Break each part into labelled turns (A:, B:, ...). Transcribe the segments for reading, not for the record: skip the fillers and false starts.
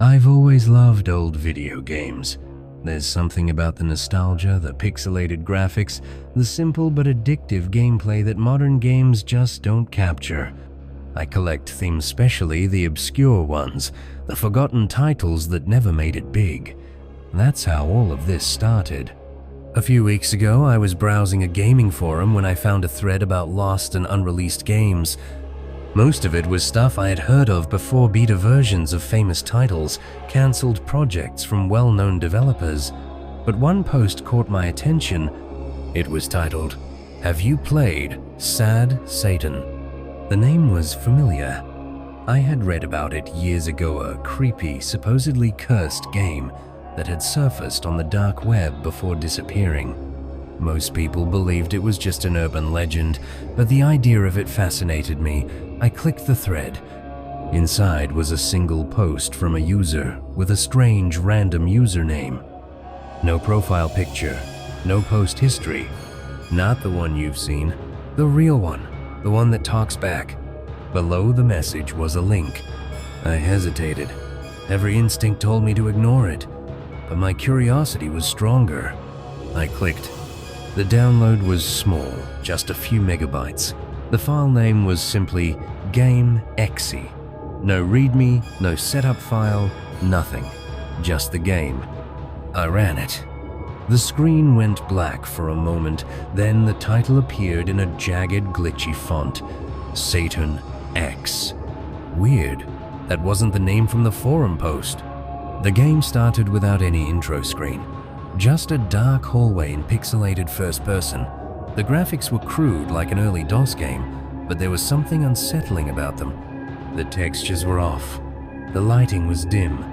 A: I've always loved old video games. There's something about the nostalgia, the pixelated graphics, the simple but addictive gameplay that modern games just don't capture. I collect themes, especially the obscure ones, the forgotten titles that never made it big. That's how all of this started. A few weeks ago, I was browsing a gaming forum when I found a thread about lost and unreleased games. Most of it was stuff I had heard of before beta versions of famous titles, cancelled projects from well-known developers. But one post caught my attention. It was titled, "Have you played Sad Satan?" The name was familiar. I had read about it years ago, a creepy, supposedly cursed game that had surfaced on the dark web before disappearing. Most people believed it was just an urban legend, but the idea of it fascinated me. I clicked the thread. Inside was a single post from a user with a strange random username. No profile picture, no post history. Not the one you've seen, the real one, the one that talks back. Below the message was a link. I hesitated. Every instinct told me to ignore it, but my curiosity was stronger. I clicked. The download was small, just a few megabytes. The file name was simply Game.exe. No readme, no setup file, nothing. Just the game. I ran it. The screen went black for a moment, then the title appeared in a jagged, glitchy font. Satan X. Weird. That wasn't the name from the forum post. The game started without any intro screen. Just a dark hallway in pixelated first person. The graphics were crude like an early DOS game, but there was something unsettling about them. The textures were off. The lighting was dim,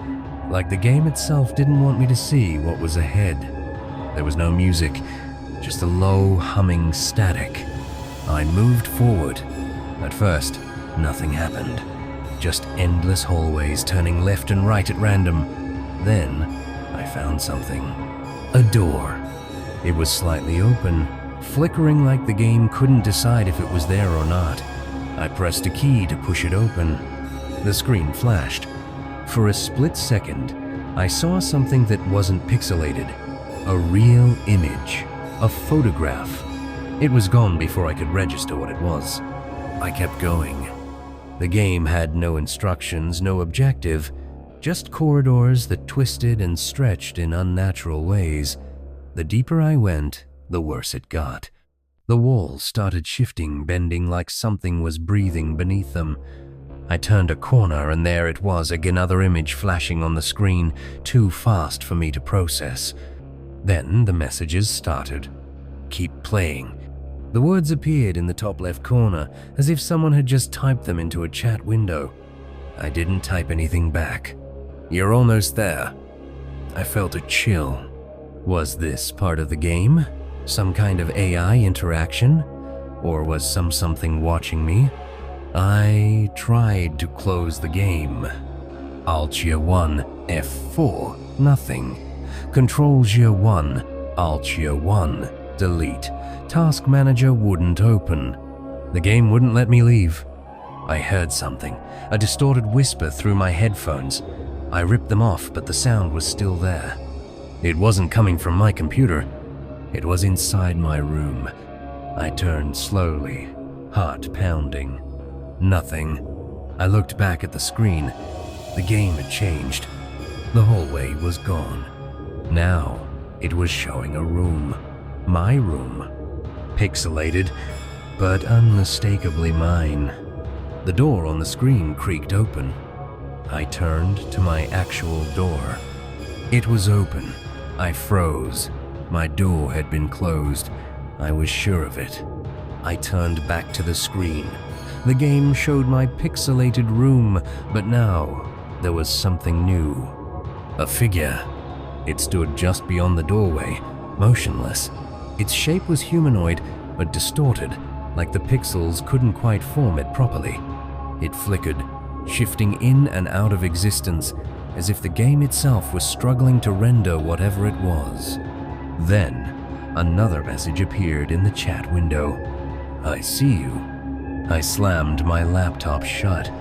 A: like the game itself didn't want me to see what was ahead. There was no music, just a low humming static. I moved forward. At first, nothing happened. Just endless hallways turning left and right at random. Then, I found something. A door. It was slightly open, flickering like the game couldn't decide if it was there or not. I pressed a key to push it open. The screen flashed. For a split second, I saw something that wasn't pixelated. A real image. A photograph. It was gone before I could register what it was. I kept going. The game had no instructions, no objective, just corridors that twisted and stretched in unnatural ways. The deeper I went, the worse it got. The walls started shifting, bending like something was breathing beneath them. I turned a corner and there it was, another image flashing on the screen, too fast for me to process. Then the messages started. Keep playing. The words appeared in the top left corner, as if someone had just typed them into a chat window. I didn't type anything back. You're almost there. I felt a chill. Was this part of the game? Some kind of AI interaction? Or was something watching me? I tried to close the game. Alt-1, F4, nothing. Control-1, Alt-1, delete. Task Manager wouldn't open. The game wouldn't let me leave. I heard something, a distorted whisper through my headphones. I ripped them off, but the sound was still there. It wasn't coming from my computer. It was inside my room. I turned slowly, heart pounding. Nothing. I looked back at the screen. The game had changed. The hallway was gone. Now, it was showing a room. My room. Pixelated, but unmistakably mine. The door on the screen creaked open. I turned to my actual door. It was open. I froze. My door had been closed. I was sure of it. I turned back to the screen. The game showed my pixelated room, but now there was something new. A figure. It stood just beyond the doorway, motionless. Its shape was humanoid, but distorted, like the pixels couldn't quite form it properly. It flickered, shifting in and out of existence, as if the game itself was struggling to render whatever it was. Then, another message appeared in the chat window. I see you. I slammed my laptop shut.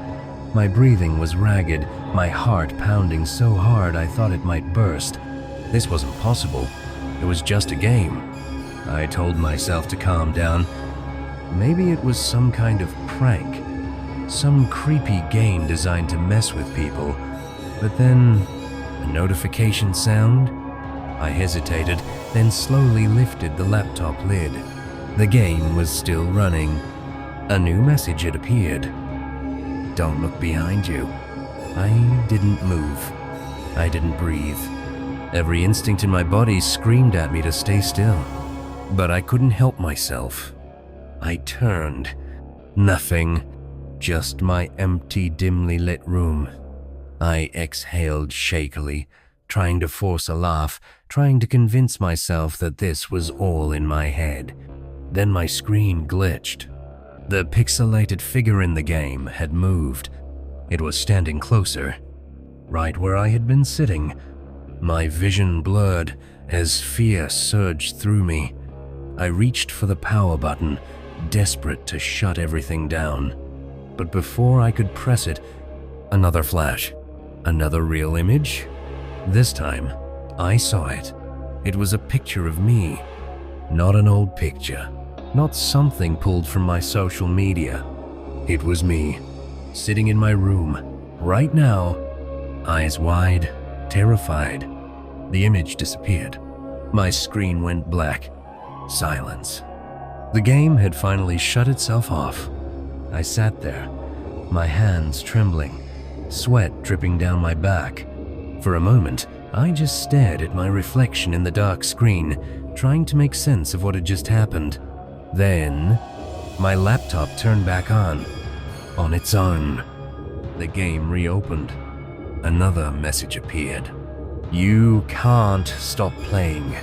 A: My breathing was ragged, my heart pounding so hard I thought it might burst. This wasn't possible. It was just a game. I told myself to calm down. Maybe it was some kind of prank, some creepy game designed to mess with people. But then, a notification sound? I hesitated, then slowly lifted the laptop lid. The game was still running. A new message had appeared. Don't look behind you. I didn't move. I didn't breathe. Every instinct in my body screamed at me to stay still. But I couldn't help myself. I turned. Nothing. Just my empty, dimly lit room. I exhaled shakily, trying to force a laugh, trying to convince myself that this was all in my head. Then my screen glitched. The pixelated figure in the game had moved. It was standing closer, right where I had been sitting. My vision blurred as fear surged through me. I reached for the power button, desperate to shut everything down. But before I could press it, another flash. Another real image? This time, I saw it. It was a picture of me. Not an old picture. Not something pulled from my social media. It was me, sitting in my room, right now, eyes wide, terrified. The image disappeared. My screen went black. Silence. The game had finally shut itself off. I sat there, my hands trembling, sweat dripping down my back. For a moment, I just stared at my reflection in the dark screen, trying to make sense of what had just happened. Then, my laptop turned back on its own. The game reopened. Another message appeared. You can't stop playing.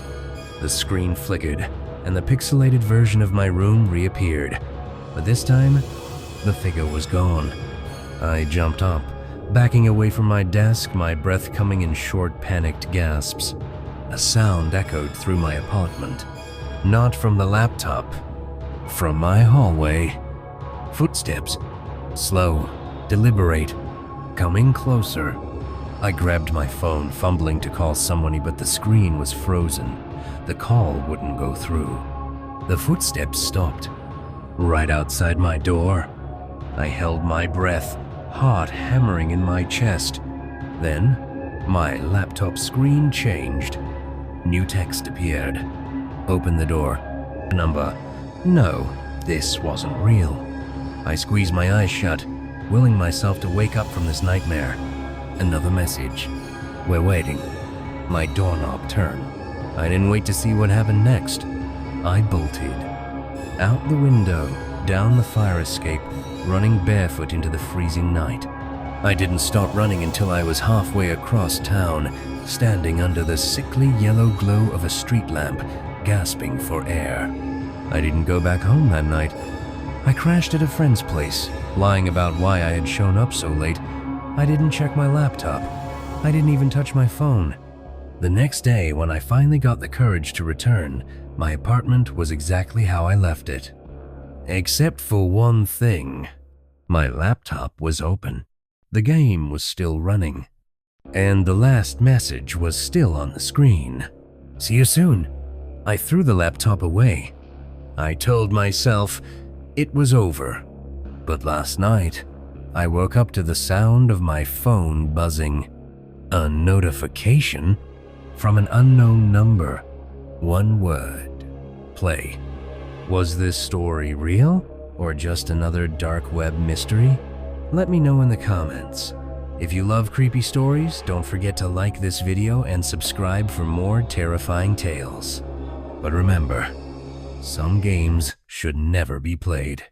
A: The screen flickered, and the pixelated version of my room reappeared. But this time, the figure was gone. I jumped up, backing away from my desk, my breath coming in short, panicked gasps. A sound echoed through my apartment. Not from the laptop. From my hallway. Footsteps. Slow, deliberate, coming closer. I grabbed my phone, fumbling to call someone, but the screen was frozen. The call wouldn't go through. The footsteps stopped. Right outside my door. I held my breath, heart hammering in my chest. Then, my laptop screen changed. New text appeared. Open the door. Number. No, this wasn't real. I squeezed my eyes shut, willing myself to wake up from this nightmare. Another message. We're waiting. My doorknob turned. I didn't wait to see what happened next. I bolted. Out the window, down the fire escape, running barefoot into the freezing night. I didn't stop running until I was halfway across town, standing under the sickly yellow glow of a street lamp, gasping for air. I didn't go back home that night. I crashed at a friend's place, lying about why I had shown up so late. I didn't check my laptop. I didn't even touch my phone. The next day, when I finally got the courage to return, my apartment was exactly how I left it. Except for one thing. My laptop was open. The game was still running. And the last message was still on the screen. See you soon. I threw the laptop away. I told myself it was over. But last night, I woke up to the sound of my phone buzzing. A notification from an unknown number. One word. Play. Was this story real or just another dark web mystery? Let me know in the comments. If you love creepy stories, don't forget to like this video and subscribe for more terrifying tales. But remember, some games should never be played.